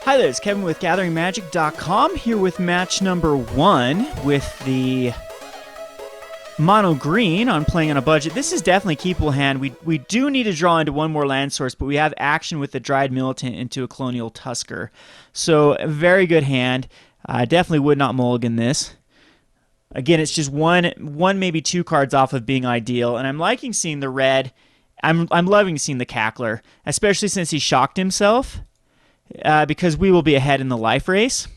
Hi there, it's Kevin with GatheringMagic.com here with match number 1 with the mono green on playing on a budget. This is definitely a keepable hand. We do need to draw into one more land source, but we have action with the Dryad Militant into a Kalonian Tusker. So a very good hand. I definitely would not mulligan this. Again, it's just one maybe 2 cards off of being ideal, and I'm liking seeing the red. I'm loving seeing the Cackler, especially since he shocked himself. Because we will be ahead in the life race.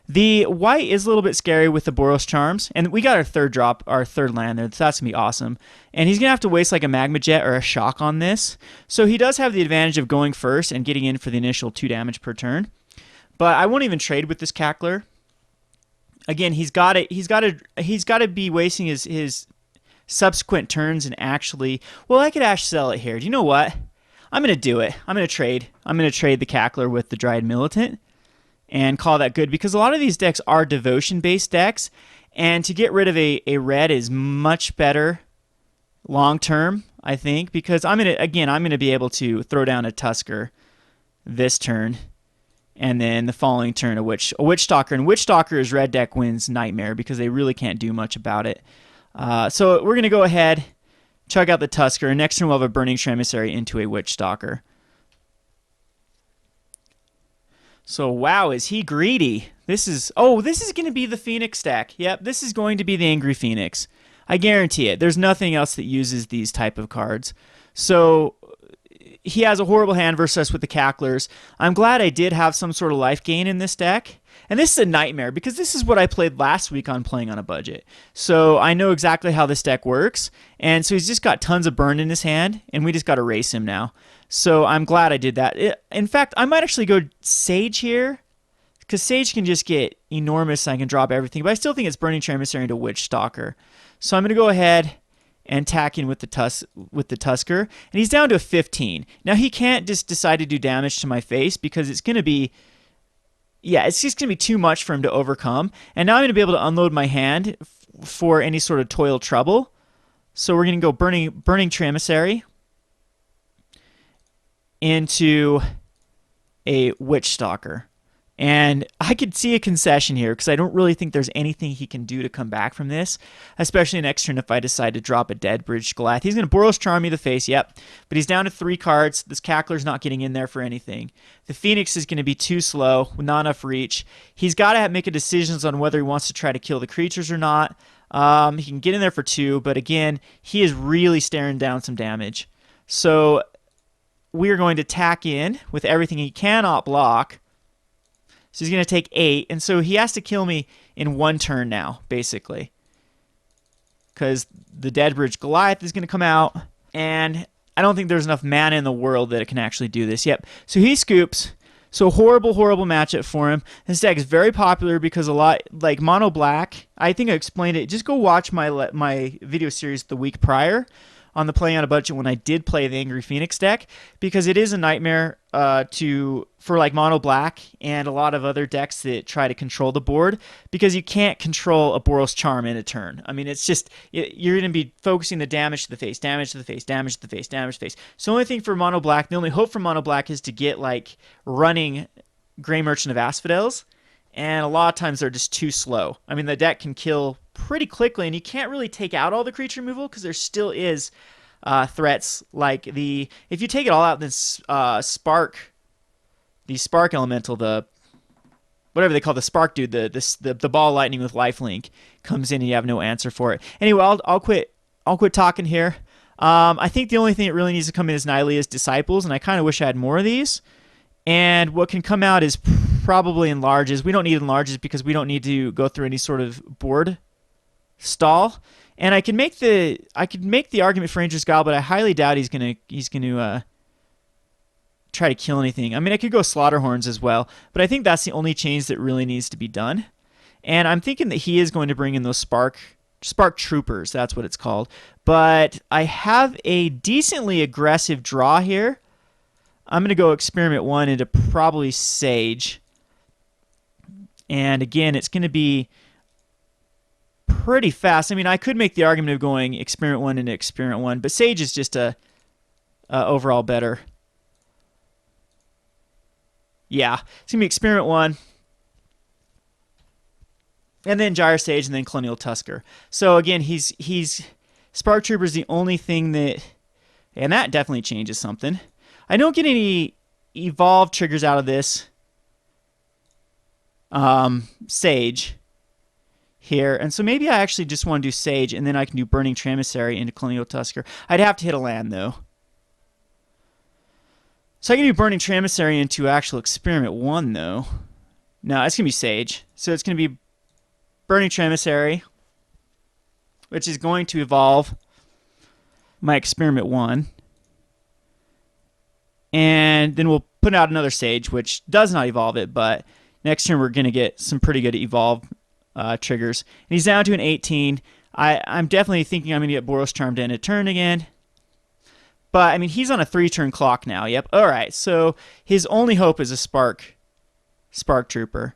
The white is a little bit scary with the Boros Charms, and we got our third drop, our third land there, so that's going to be awesome. And he's going to have to waste like a Magma Jet or a Shock on this, so he does have the advantage of going first and getting in for the initial 2 damage per turn. But I won't even trade with this Cackler. Again, he's got to be wasting his subsequent turns and actually, well, I could Ash sell it here. Do you know what? I'm going to do it. I'm going to trade. I'm going to trade the Cackler with the Dryad Militant and call that good, because a lot of these decks are devotion-based decks, and to get rid of a red is much better long-term, I think, because I'm going to be able to throw down a Tusker this turn, and then the following turn a Witchstalker, and Witchstalker's red deck wins Nightmare because they really can't do much about it. So we're going to go ahead, chug out the Tusker, and next turn we'll have a Burning-Tree Emissary into a Witchstalker. So wow, is he greedy? This is going to be the Phoenix deck. Yep, this is going to be the Angry Phoenix. I guarantee it. There's nothing else that uses these type of cards. So he has a horrible hand versus us with the Cacklers. I'm glad I did have some sort of life gain in this deck. And this is a nightmare because this is what I played last week on Playing on a Budget. So I know exactly how this deck works. And so he's just got tons of burn in his hand, and we just got to race him now. So I'm glad I did that. In fact, I might actually go Sage here, because Sage can just get enormous and I can drop everything. But I still think it's Burning-Tree Emissary into Witchstalker. So I'm going to go ahead and tack in with the Tusker. And he's down to a 15. Now he can't just decide to do damage to my face because it's going to be... yeah, it's just going to be too much for him to overcome. And now I'm going to be able to unload my hand for any sort of toil trouble. So we're going to go Burning-Tree Emissary into a Witchstalker. And I could see a concession here because I don't really think there's anything he can do to come back from this, especially next turn if I decide to drop a Deadbridge Goliath. He's going to Boros Charm me the face, yep, but he's down to 3 cards. This Cackler's not getting in there for anything. The Phoenix is going to be too slow, with not enough reach. He's got to make a decision on whether he wants to try to kill the creatures or not. He can get in there for 2, but again, he is really staring down some damage. So we are going to tack in with everything he cannot block. So he's going to take 8, and so he has to kill me in 1 turn now, basically. Because the Deadbridge Goliath is going to come out, and I don't think there's enough mana in the world that it can actually do this. Yep, so he scoops. So horrible, horrible matchup for him. This deck is very popular because a lot, like Mono Black, I think I explained it. Just go watch my video series the week prior on the Playing on a Budget when I did play the Angry Phoenix deck, because it is a nightmare for like Mono Black and a lot of other decks that try to control the board, because you can't control a Boros Charm in a turn. I mean, it's just, you're going to be focusing the damage to the face, damage to the face, damage to the face, damage to the face. So the only thing for Mono Black, the only hope for Mono Black is to get like running Grey Merchant of Asphodels, and a lot of times they're just too slow. I mean, the deck can kill pretty quickly, and you can't really take out all the creature removal because there still is threats like if you take it all out, then Spark Elemental, the whatever they call the Spark dude, the ball lightning with lifelink comes in and you have no answer for it. Anyway, I'll quit talking here. I think the only thing that really needs to come in is Nylea's Disciples, and I kind of wish I had more of these. And what can come out is probably Enlarges. We don't need Enlarges because we don't need to go through any sort of board stall. And I could make the argument for Ranger's Guile, but I highly doubt he's gonna try to kill anything. I mean, I could go Slaughterhorns as well, but I think that's the only change that really needs to be done. And I'm thinking that he is going to bring in those Spark Troopers. That's what it's called. But I have a decently aggressive draw here. I'm going to go Experiment 1 into probably Sage. And again, it's going to be pretty fast. I mean, I could make the argument of going Experiment 1 into Experiment 1, but Sage is just a overall better. Yeah, it's going to be Experiment 1. And then Gyre Sage, and then Kalonian Tusker. So again, he's Spark Trooper is the only thing that, and that definitely changes something. I don't get any evolve triggers out of this Sage here, and so maybe I actually just want to do Sage, and then I can do Burning-Tree Emissary into Kalonian Tusker. I'd have to hit a land though. So I can do Burning-Tree Emissary into actual Experiment 1 though. No, it's going to be Sage. So it's going to be Burning-Tree Emissary, which is going to evolve my Experiment 1. And then we'll put out another Sage, which does not evolve it, but next turn we're going to get some pretty good evolve triggers. And he's down to an 18. I'm definitely thinking I'm going to get Boros Charm to end a turn again. But, I mean, he's on a 3-turn clock now. Yep. All right, so his only hope is a Spark Trooper.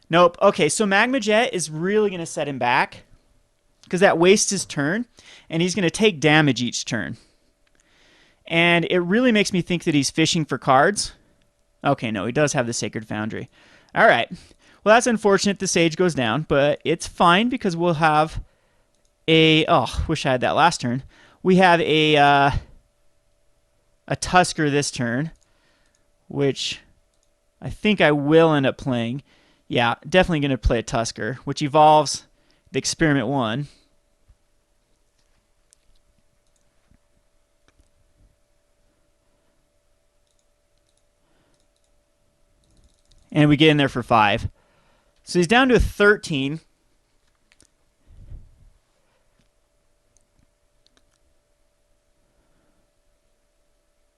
Nope. Okay, so Magma Jet is really going to set him back because that wastes his turn, and he's going to take damage each turn. And it really makes me think that he's fishing for cards. Okay, no, he does have the Sacred Foundry. All right. Well, that's unfortunate the Sage goes down, but it's fine because we'll have a... Oh, wish I had that last turn. We have a Tusker this turn, which I think I will end up playing. Yeah, definitely going to play a Tusker, which evolves the Experiment 1. And we get in there for 5. So he's down to a 13.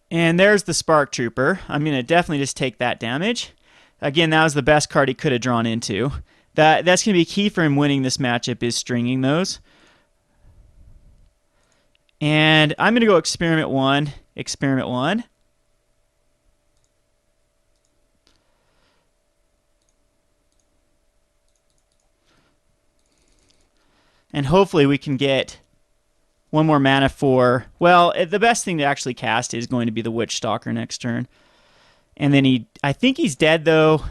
And there's the Spark Trooper. I'm going to definitely just take that damage. Again, that was the best card he could have drawn into. That's going to be key for him winning this matchup, is stringing those. And I'm going to go Experiment 1. Experiment 1. And hopefully we can get one more mana for... Well, the best thing to actually cast is going to be the Witchstalker next turn. And then I think he's dead though.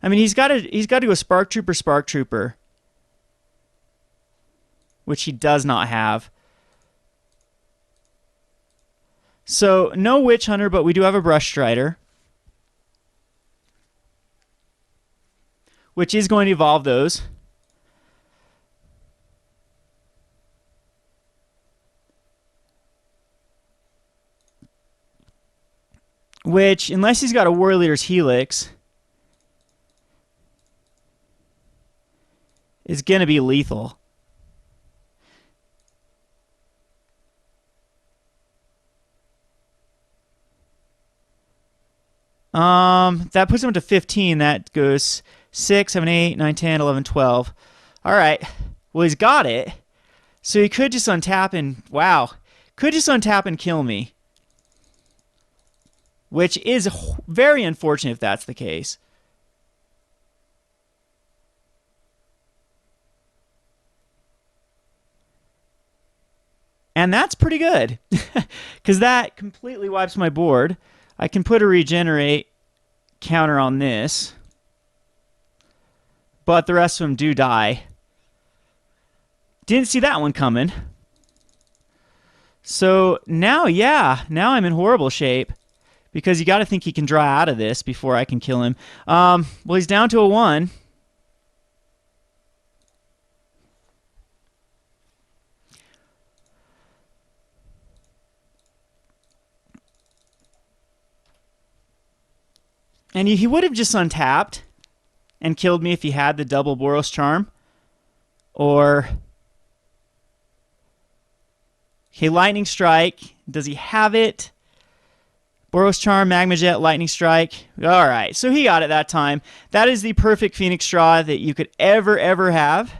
I mean, he's got to go Spark Trooper, which he does not have. So no Witch Hunter, but we do have a Brushstrider, which is going to evolve those. Which, unless he's got a Warrior Leader's Helix, is going to be lethal. That puts him to 15. That goes 6, 7, 8, 9, 10, 11, 12. All right. Well, he's got it. So he could just untap and... Wow. Could just untap and kill me. Which is very unfortunate if that's the case. And that's pretty good. Because that completely wipes my board. I can put a regenerate counter on this. But the rest of them do die. Didn't see that one coming. So now, yeah, now I'm in horrible shape. Because you got to think he can draw out of this before I can kill him. Well, he's down to a 1. And he would have just untapped and killed me if he had the double Boros Charm. Or... Okay, Lightning Strike. Does he have it? Boros Charm, Magma Jet, Lightning Strike. All right, so he got it that time. That is the perfect Phoenix Straw that you could ever have.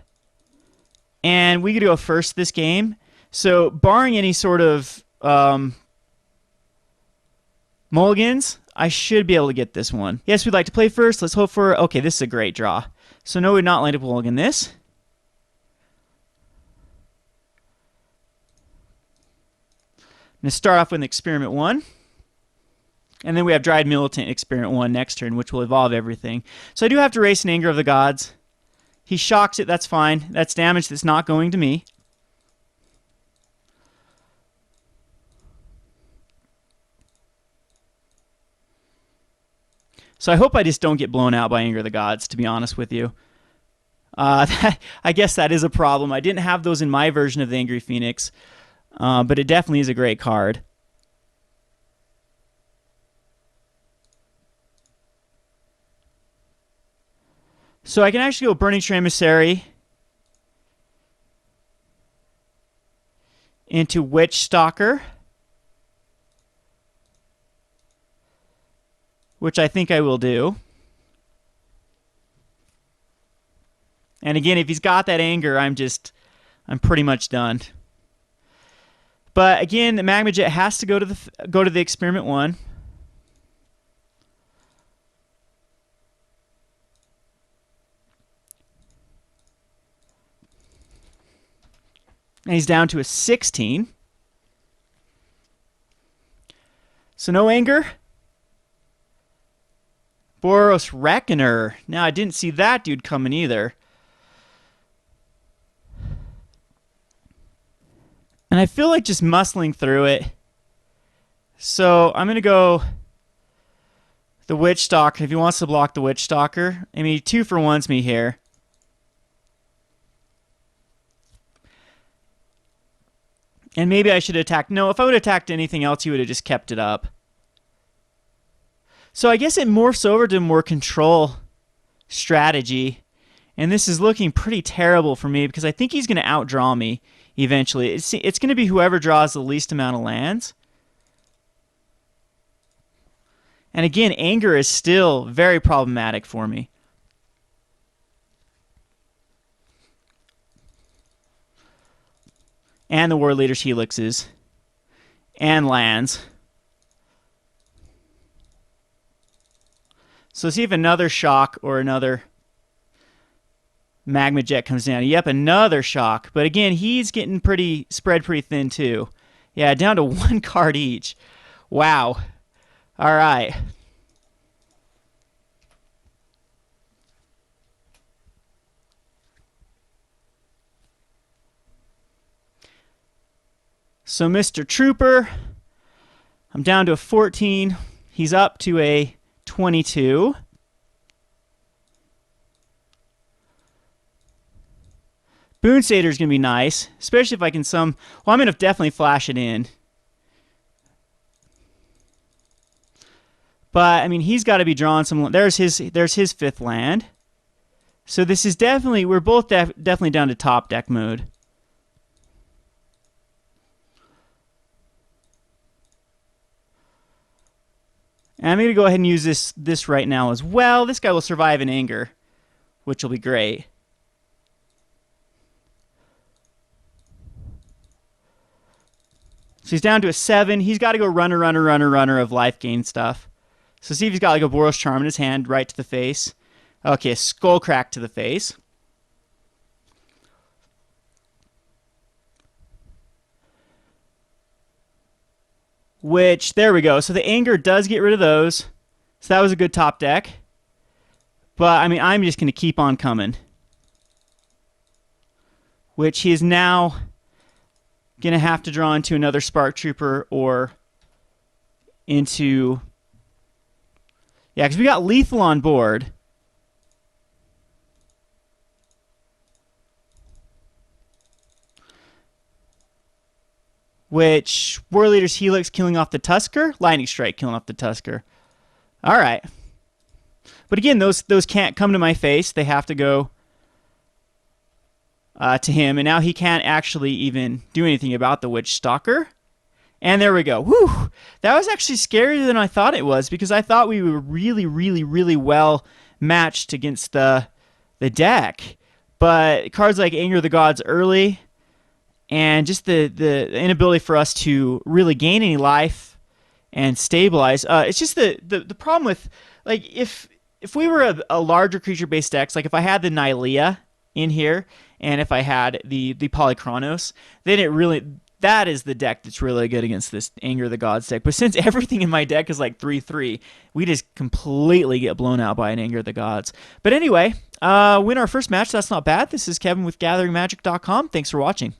And we could go first this game. So barring any sort of mulligans, I should be able to get this one. Yes, we'd like to play first. Let's hope for... Okay, this is a great draw. So no, we're not lined up to mulligan this. I'm going to start off with Experiment 1. And then we have Dryad Militant Experiment 1 next turn, which will evolve everything. So I do have to race an Anger of the Gods. He shocks it, that's fine. That's damage that's not going to me. So I hope I just don't get blown out by Anger of the Gods, to be honest with you. I guess that is a problem. I didn't have those in my version of the Angry Phoenix, but it definitely is a great card. So I can actually go Burning-Tree Emissary into Witchstalker, which I think I will do. And again, if he's got that anger, I'm pretty much done. But again, the Magma Jet has to go to the Experiment 1. And he's down to a 16. So no anger. Boros Reckoner. Now, I didn't see that dude coming either. And I feel like just muscling through it. So I'm going to go the Witchstalker. If he wants to block the Witchstalker. I mean, 2-for-1's me here. And maybe I should attack. No, if I would have attacked anything else, he would have just kept it up. So I guess it morphs over to more control strategy. And this is looking pretty terrible for me because I think he's going to outdraw me eventually. It's going to be whoever draws the least amount of lands. And again, anger is still very problematic for me. And the War Leader's Helixes. And lands. So see if another shock or another Magma Jet comes down. Yep, another shock. But again, he's getting spread pretty thin too. Yeah, down to 1 card each. Wow. All right. So Mr. Trooper, I'm down to a 14. He's up to a 22. Boon Satyr is going to be nice, especially if I can well, I'm going to definitely flash it in. But, I mean, he's got to be drawing some... There's his 5th land. So this is definitely... We're both definitely down to top deck mode. And I'm going to go ahead and use this right now as well. This guy will survive in anger, which will be great. So he's down to a 7. He's got to go runner of life gain stuff. So see if he's got like a Boros Charm in his hand right to the face. Okay, a Skull Crack to the face. Which, there we go. So the anger does get rid of those. So that was a good top deck. But, I mean, I'm just going to keep on coming. Which he is now going to have to draw into another Spark Trooper or into... Yeah, because we got Lethal on board. Which, War Leader's Helix killing off the Tusker. Lightning Strike killing off the Tusker. All right. But again, those can't come to my face. They have to go to him. And now he can't actually even do anything about the Witchstalker. And there we go. Whew! That was actually scarier than I thought it was, because I thought we were really well matched against the deck. But cards like Anger of the Gods early, and just the inability for us to really gain any life and stabilize. It's just the problem with, like, if we were a larger creature-based decks, like if I had the Nylea in here, and if I had the Polychronos, then that is the deck that's really good against this Anger of the Gods deck. But since everything in my deck is like 3/3, we just completely get blown out by an Anger of the Gods. But anyway, win our first match. That's not bad. This is Kevin with GatheringMagic.com. Thanks for watching.